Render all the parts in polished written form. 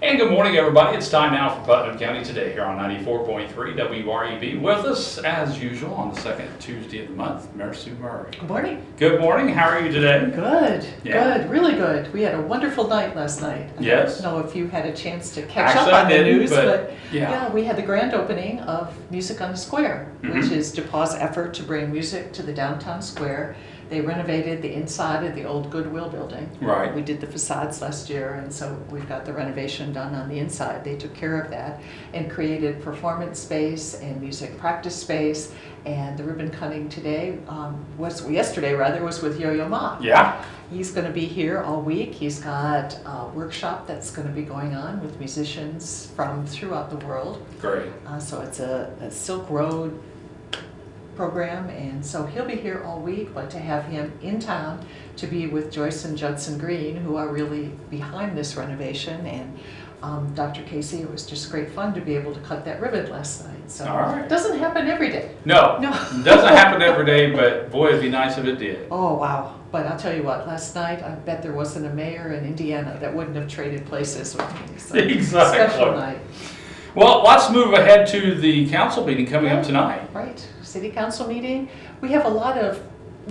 And good morning, everybody. It's time now for Putnam County Today here on 94.3 WREB. With us, as usual, on the second Tuesday of the month, Mayor Sue Murray. Good morning. Good morning. How are you today? Good. Yeah. Good. Really good. We had a wonderful night last night. Yes. I don't know if you had a chance to catch Actually, up on I the didn't, news, but yeah, we had the grand opening of Music on the Square, which is DePauw's effort to bring music to the downtown square. They renovated the inside of the old Goodwill building. Right. We did the facades last year, and so we've got the renovation done on the inside. They took care of that and created performance space and music practice space. And the ribbon cutting today yesterday was with Yo-Yo Ma. Yeah. He's going to be here all week. He's got a workshop that's going to be going on with musicians from throughout the world. Great. So it's a Silk Road program, and so he'll be here all week, but to have him in town to be with Joyce and Judson Green, who are really behind this renovation, and Dr. Casey, it was just great fun to be able to cut that ribbon last night. So right. It doesn't happen every day. No. No. It doesn't happen every day, but boy, it'd be nice if it did. Oh, wow. But I'll tell you what, last night, I bet there wasn't a mayor in Indiana that wouldn't have traded places with me. So Exactly. Special night. Well, let's move ahead to the council meeting coming up tonight. Right. City council meeting. We have a lot of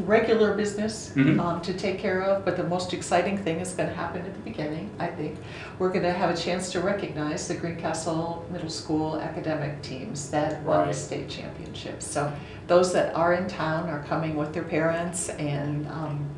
regular business to take care of, but the most exciting thing is going to happen at the beginning, I think. We're going to have a chance to recognize the Greencastle Middle School academic teams that won the state championships. So those that are in town are coming with their parents and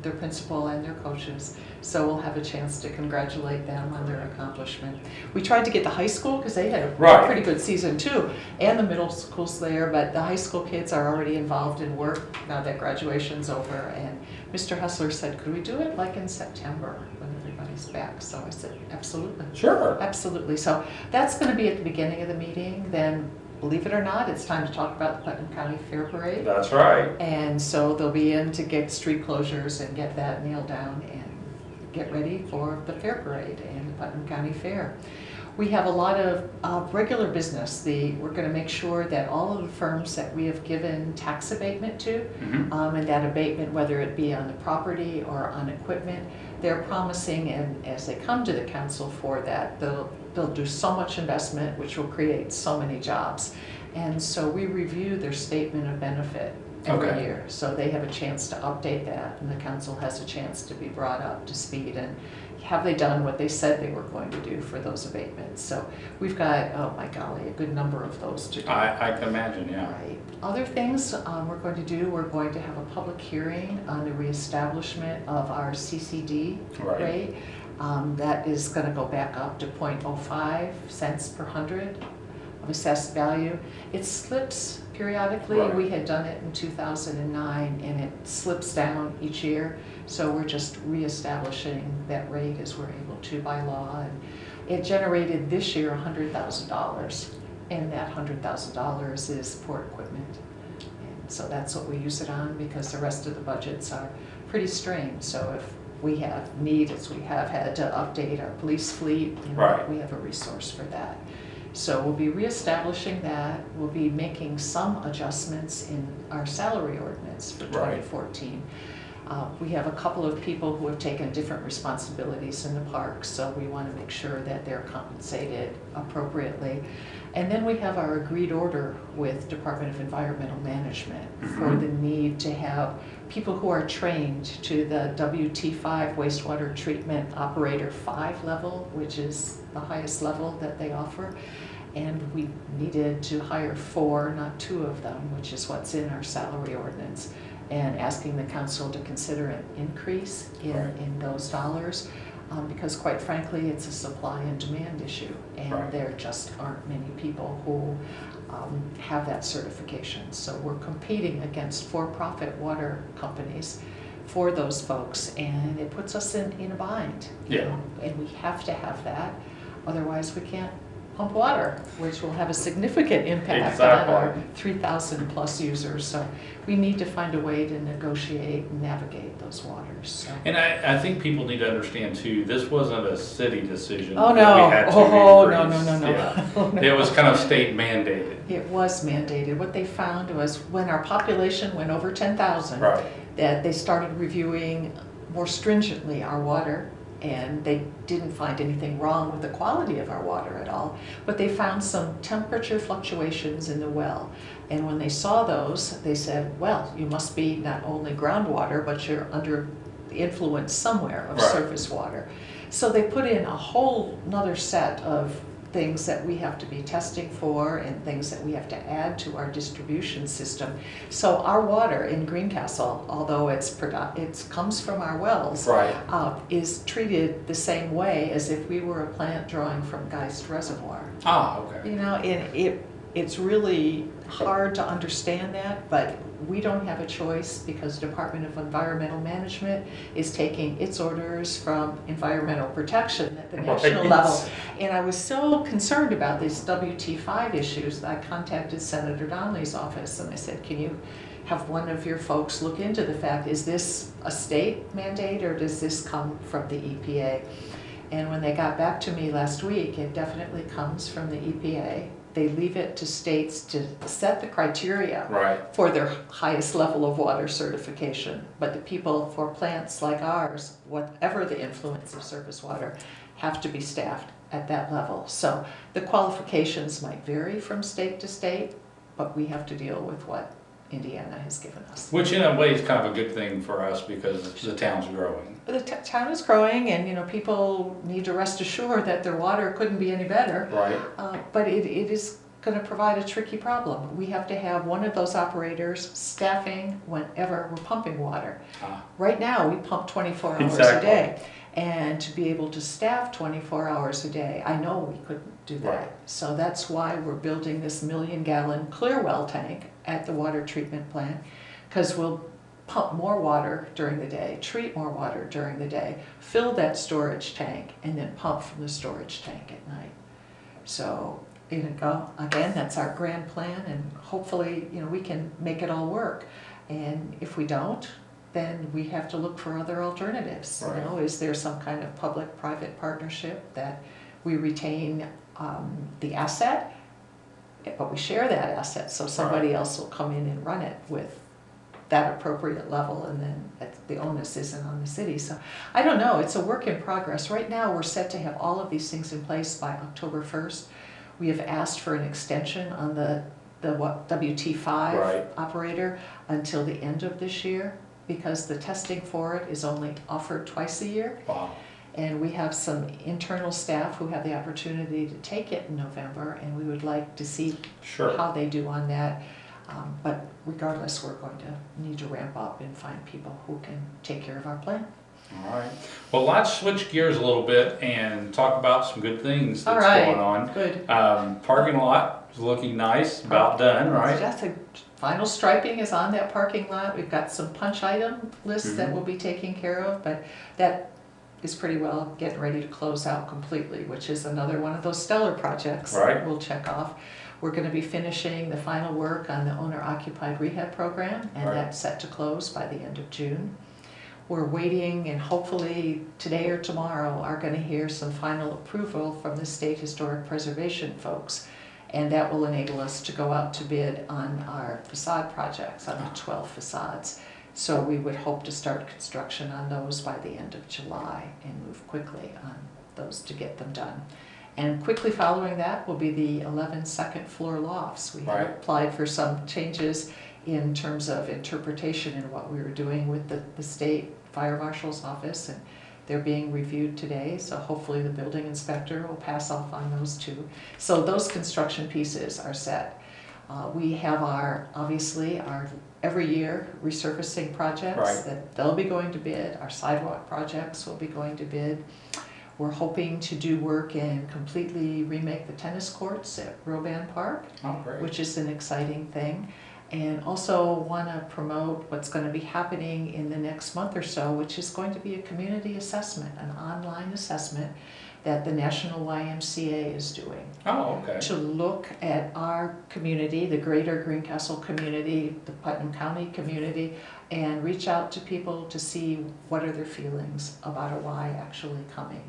their principal and their coaches. So we'll have a chance to congratulate them on their accomplishment. We tried to get the high school because they had a pretty good season too, and the middle school's there, but the high school kids are already involved in work now that graduation's over. And Mr. Hustler said, could we do it like in September when everybody's back? So I said, absolutely. Sure. Absolutely. So that's going to be at the beginning of the meeting. Then, believe it or not, it's time to talk about the Putnam County Fair Parade. That's right. And so they'll be in to get street closures and get that nailed down and get ready for the Fair Parade and the Putnam County Fair. We have a lot of regular business. We're going to make sure that all of the firms that we have given tax abatement to, and that abatement, whether it be on the property or on equipment, they're promising, and as they come to the council for that, they'll do so much investment, which will create so many jobs. And so we review their statement of benefit every year. So they have a chance to update that, and the council has a chance to be brought up to speed and have they done what they said they were going to do for those abatements. So we've got, oh my golly, a good number of those to do. I can imagine, yeah. Right. Other things we're going to do, we're going to have a public hearing on the reestablishment of our CCD rate. That is going to go back up to 0.05 cents per hundred of assessed value. It slips periodically. We had done it in 2009, and it slips down each year. So we're just reestablishing that rate as we're able to by law. And it generated this year $100,000, and that $100,000 is for equipment. And so that's what we use it on, because the rest of the budgets are pretty strained. So if we have needs, we have had to update our police fleet, we have a resource for that. So we'll be reestablishing that. We'll be making some adjustments in our salary ordinance for 2014. We have a couple of people who have taken different responsibilities in the park, so we want to make sure that they're compensated appropriately. And then we have our agreed order with Department of Environmental Management for the need to have people who are trained to the WT5 wastewater treatment operator 5 level, which is the highest level that they offer. And we needed to hire 4, not 2 of them, which is what's in our salary ordinance, and asking the council to consider an increase in those dollars, because quite frankly, it's a supply and demand issue, and there just aren't many people who have that certification. So we're competing against for-profit water companies for those folks, and it puts us in a bind. And we have to have that, otherwise we can't pump water, which will have a significant impact on our 3,000 plus users. So we need to find a way to negotiate and navigate those waters. So. And I think people need to understand too, this wasn't a city decision. Oh no, we had to no. Yeah. Oh, no. It was kind of state mandated. It was mandated. What they found was when our population went over 10,000, right, that they started reviewing more stringently our water and they didn't find anything wrong with the quality of our water at all, but they found some temperature fluctuations in the well. And when they saw those, they said, well, you must be not only groundwater, but you're under the influence somewhere of Right. surface water. So they put in a whole nother set of things that we have to be testing for and things that we have to add to our distribution system. So our water in Greencastle, although it comes from our wells, Right. is treated the same way as if we were a plant drawing from Geist Reservoir. Ah, okay. You know, and it's really hard to understand that, but we don't have a choice because the Department of Environmental Management is taking its orders from environmental protection at the national Right. level. And I was so concerned about these WT5 issues that I contacted Senator Donnelly's office and I said, can you have one of your folks look into the fact, is this a state mandate or does this come from the EPA? And when they got back to me last week, it definitely comes from the EPA. They leave it to states to set the criteria Right. for their highest level of water certification. But the people for plants like ours, whatever the influence of surface water, have to be staffed at that level. So the qualifications might vary from state to state, but we have to deal with what Indiana has given us. Which in a way is kind of a good thing for us because the town's growing. The town is growing and, you know, people need to rest assured that their water couldn't be any better. Right. But it is going to provide a tricky problem. We have to have one of those operators staffing whenever we're pumping water. Ah. Right now, we pump 24 hours Exactly. a day. And to be able to staff 24 hours a day, I know we couldn't do that. Right. So that's why we're building this 1 million gallon clear well tank at the water treatment plant, because we'll pump more water during the day, treat more water during the day, fill that storage tank, and then pump from the storage tank at night. So, you know, again, that's our grand plan, and hopefully, you know, we can make it all work. And if we don't, then we have to look for other alternatives. Right. You know, is there some kind of public-private partnership that we retain the asset, but we share that asset, so somebody Right. else will come in and run it with that appropriate level, and then the onus isn't on the city. So I don't know, it's a work in progress. Right now, we're set to have all of these things in place by October 1st. We have asked for an extension on the WT5 Right. operator until the end of this year, because the testing for it is only offered twice a year. Wow. And we have some internal staff who have the opportunity to take it in November, and we would like to see Sure. how they do on that. But regardless, we're going to need to ramp up and find people who can take care of our plant. All right. Well, let's switch gears a little bit and talk about some good things All that's right. going on. Good. Parking lot is looking nice, about done, right? That's a final striping is on that parking lot. We've got some punch item lists that Mhm. we'll be taking care of, but that is pretty well getting ready to close out completely, which is another one of those stellar projects Right. that we'll check off. We're going to be finishing the final work on the owner-occupied rehab program, and Right. that's set to close by the end of June. We're waiting, and hopefully today or tomorrow are going to hear some final approval from the State Historic Preservation folks, and that will enable us to go out to bid on our facade projects, on the 12 facades. So we would hope to start construction on those by the end of July and move quickly on those to get them done. And quickly following that will be the 11 second floor lofts. We have Right. applied for some changes in terms of interpretation in what we were doing with the state fire marshal's office, and they're being reviewed today, so hopefully the building inspector will pass off on those too. So those construction pieces are set. We have obviously our every year resurfacing projects Right. that they'll be going to bid. Our sidewalk projects will be going to bid. We're hoping to do work and completely remake the tennis courts at Roban Park, Oh, great. which is an exciting thing. And also want to promote what's going to be happening in the next month or so, which is going to be a community assessment, an online assessment that the National YMCA is doing Oh, okay. to look at our community, the greater Greencastle community, the Putnam County community, and reach out to people to see what are their feelings about a Y actually coming.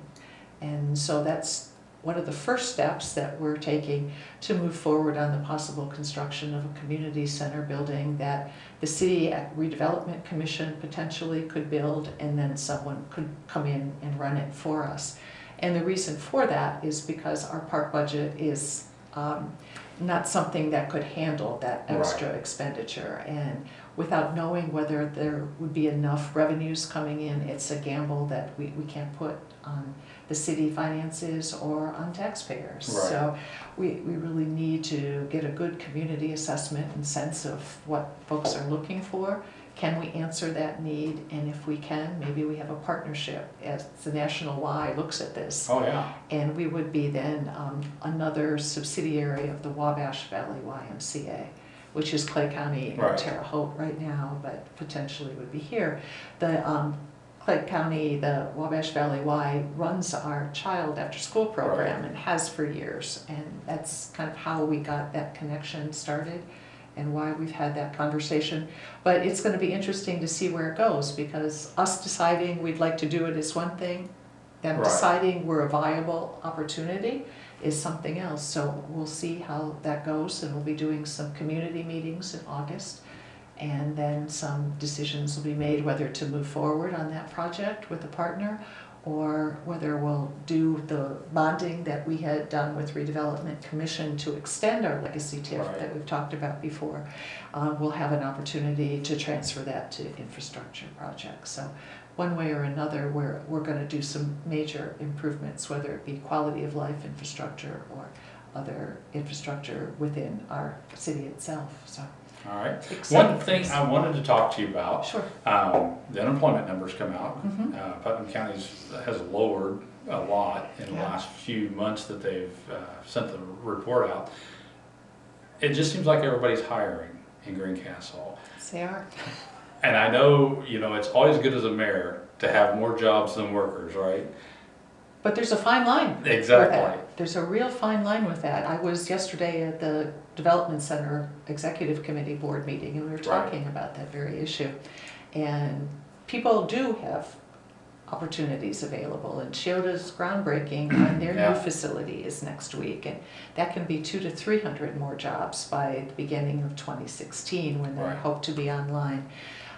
And so that's one of the first steps that we're taking to move forward on the possible construction of a community center building that the City Redevelopment Commission potentially could build, and then someone could come in and run it for us. And the reason for that is because our park budget is not something that could handle that extra expenditure. And without knowing whether there would be enough revenues coming in, it's a gamble that we can't put on the city finances or on taxpayers. Right. So we really need to get a good community assessment and sense of what folks are looking for. Can we answer that need? And if we can, maybe we have a partnership as the National Y looks at this. Oh, yeah. And we would be then another subsidiary of the Wabash Valley YMCA, which is Clay County and Terre Haute right now, but potentially would be here. The Clay County, the Wabash Valley Y runs our child after school program and has for years. And that's kind of how we got that connection started and why we've had that conversation. But it's going to be interesting to see where it goes, because us deciding we'd like to do it is one thing, them deciding we're a viable opportunity is something else. So we'll see how that goes, and we'll be doing some community meetings in August, and then some decisions will be made whether to move forward on that project with a partner, or whether we'll do the bonding that we had done with Redevelopment Commission to extend our legacy TIF that we've talked about before. We'll have an opportunity to transfer that to infrastructure projects. So one way or another, we're going to do some major improvements, whether it be quality of life infrastructure or other infrastructure within our city itself. So. All right. One thing I wanted to talk to you about, the unemployment numbers come out. Putnam County has lowered a lot in the last few months that they've sent the report out. It just seems like everybody's hiring in Greencastle. Yes, they are. And I know, it's always good as a mayor to have more jobs than workers, right? But there's a fine line. Exactly. With that. There's a real fine line with that. I was yesterday at the Development Center Executive Committee Board meeting, and we were talking about that very issue. And people do have opportunities available, and Chioda's groundbreaking on their new facility is next week, and that can be 200 to 300 more jobs by the beginning of 2016 when they hope to be online.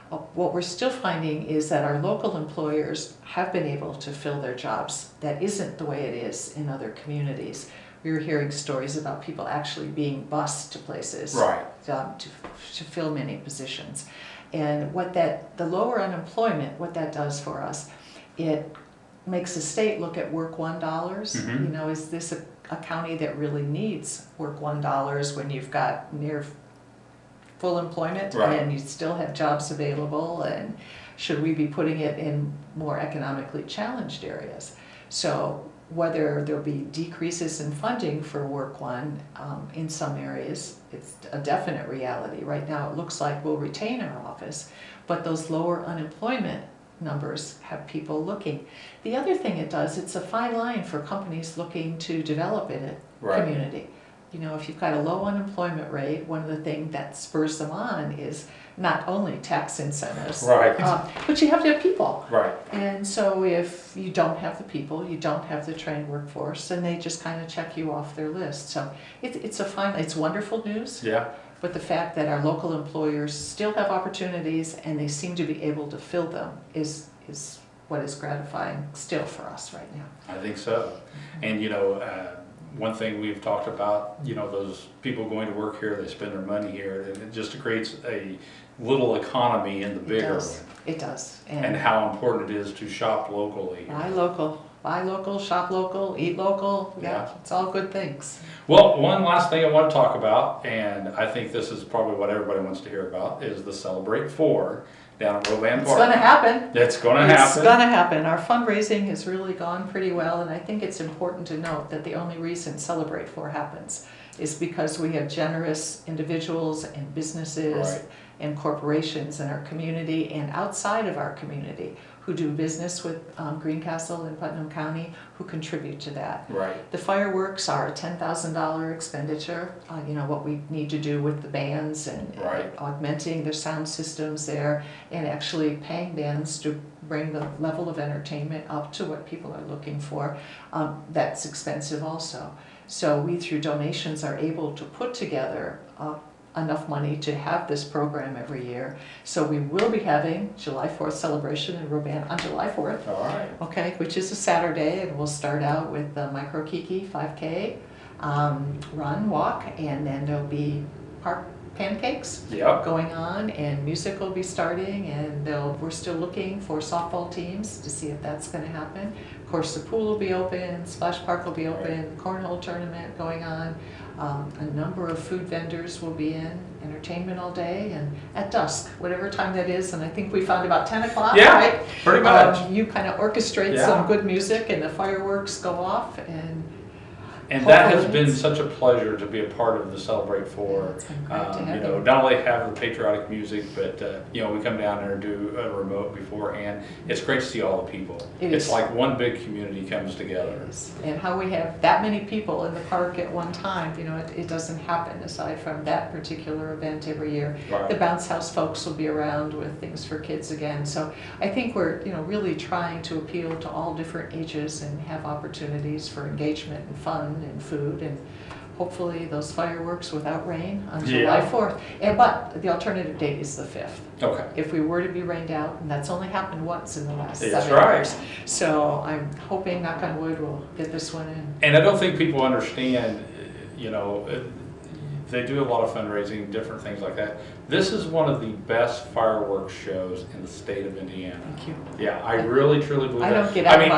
What we're still finding is that our local employers have been able to fill their jobs. That isn't the way it is in other communities. We were hearing stories about people actually being bused to places to fill many positions. And the lower unemployment, what that does for us, it makes the state look at Work One dollars. Is this a county that really needs Work One dollars when you've got near full employment and you still have jobs available, and should we be putting it in more economically challenged areas? So whether there'll be decreases in funding for Work One in some areas, it's a definite reality. Right now it looks like we'll retain our office, but those lower unemployment numbers have people looking. The other thing it does, it's a fine line for companies looking to develop in a community. If you've got a low unemployment rate, one of the things that spurs them on is not only tax incentives, but you have to have people. And so if you don't have the people, you don't have the trained workforce, and they just kind of check you off their list. So it's wonderful news. But the fact that our local employers still have opportunities and they seem to be able to fill them is what is gratifying still for us right now. I think so. And one thing we've talked about, those people going to work here, they spend their money here, and it just creates a little economy in the bigger one. It does. And how important it is to shop locally. Buy local, shop local, eat local. It's all good things. Well, one last thing I want to talk about, and I think this is probably what everybody wants to hear about, is the Celebrate 4 down at Roban Park. It's going to happen. It's going to happen. It's going to happen. Our fundraising has really gone pretty well, and I think it's important to note that the only reason Celebrate 4 happens is because we have generous individuals and businesses and corporations in our community and outside of our community who do business with Greencastle and Putnam County who contribute to that. Right. The fireworks are a $10,000 expenditure, you know, what we need to do with the bands and augmenting their sound systems there and actually paying bands to bring the level of entertainment up to what people are looking for. That's expensive also. So we, through donations, are able to put together enough money to have this program every year. So we will be having July 4th celebration in Roban on July 4th. All right. Okay, which is a Saturday, and we'll start out with the Micro Kiki 5K, run, walk, and then there'll be park pancakes going on, and music will be starting, and we're still looking for softball teams to see if that's going to happen. Of course, the pool will be open, splash park will be open, cornhole tournament going on. A number of food vendors will be in, entertainment all day, and at dusk, whatever time that is, and I think we found about 10 o'clock, right? Pretty much. You kind of orchestrate some good music, and the fireworks go off, and that has been such a pleasure to be a part of the Celebrate 4. You know, not only have the patriotic music, but you know, we come down there and do a remote beforehand. It's great to see all the people. It's like one big community comes together. And how we have that many people in the park at one time, you know, it doesn't happen aside from that particular event every year. The bounce house folks will be around with things for kids again. So I think we're, you know, really trying to appeal to all different ages and have opportunities for engagement and fun and food, and hopefully those fireworks without rain on July 4th. But the alternative date is the 5th. Okay. If we were to be rained out, and that's only happened once in the last 7 years. So I'm hoping, knock on wood, we'll get this one in. And I don't think people understand, you know, they do a lot of fundraising, different things like that. This is one of the best fireworks shows in the state of Indiana. Thank you. Yeah, I really, truly believe that. I don't get out much.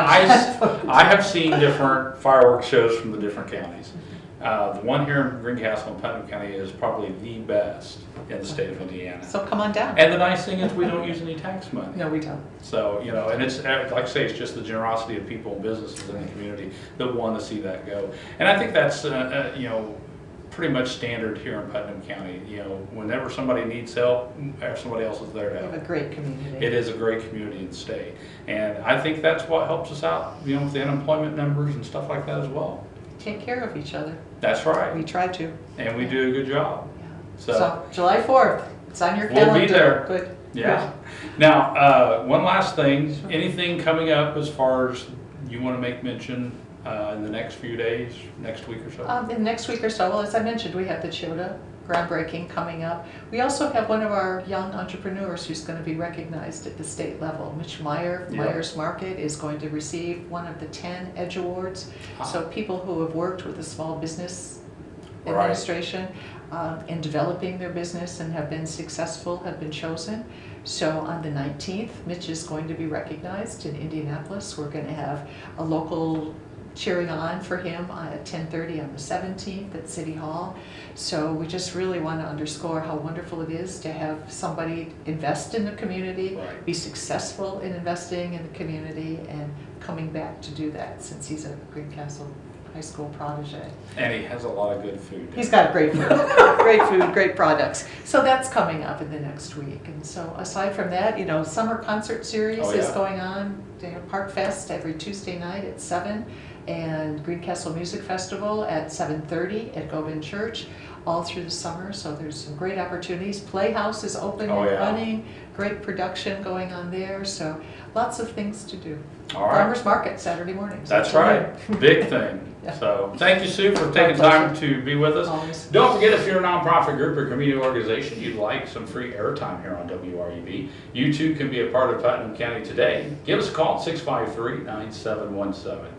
I have seen different fireworks shows from the different counties. The one here in Greencastle and Putnam County is probably the best in the state of Indiana. So come on down. And the nice thing is we don't use any tax money. No, we don't. So, you know, and it's, like I say, it's just the generosity of people and businesses in the community that want to see that go. And I think that's, you know, pretty much standard here in Putnam County. You know, whenever somebody needs help, somebody else is there to help. We have a great community. It is a great community in the state. And I think that's what helps us out, you know, with the unemployment numbers and stuff like that as well. Take care of each other. That's right. We try to. And we do a good job. Yeah. So July 4th, it's on your calendar. We'll be there. Good. Yeah. Now, one last thing. Anything coming up as far as you want to make mention in the next few days, next week or so? In the next week or so, well, as I mentioned, we have the Chota groundbreaking coming up. We also have one of our young entrepreneurs who's going to be recognized at the state level. Mitch Meyer, Myers Market, is going to receive one of the 10 EDGE Awards. So people who have worked with the Small Business Administration in developing their business and have been successful have been chosen. So on the 19th, Mitch is going to be recognized in Indianapolis. We're going to have a local cheering on for him at 10:30 on the 17th at City Hall. So we just really want to underscore how wonderful it is to have somebody invest in the community, be successful in investing in the community, and coming back to do that since he's a Greencastle High School protege. And he has a lot of good food. He's got great food, great food, great products. So that's coming up in the next week. And so aside from that, you know, summer concert series is going on. They have Park Fest every Tuesday night at 7. And Greencastle Music Festival at 7:30 at Gobin Church, all through the summer. So there's some great opportunities. Playhouse is open and running. Great production going on there. So lots of things to do. Farmers Market Saturday mornings. That's right. Big thing. So thank you, Sue, for taking time to be with us. Always. Don't forget, if you're a nonprofit group or community organization, you'd like some free airtime here on WREB, you too can be a part of Putnam County Today. Give us a call at 653-9717.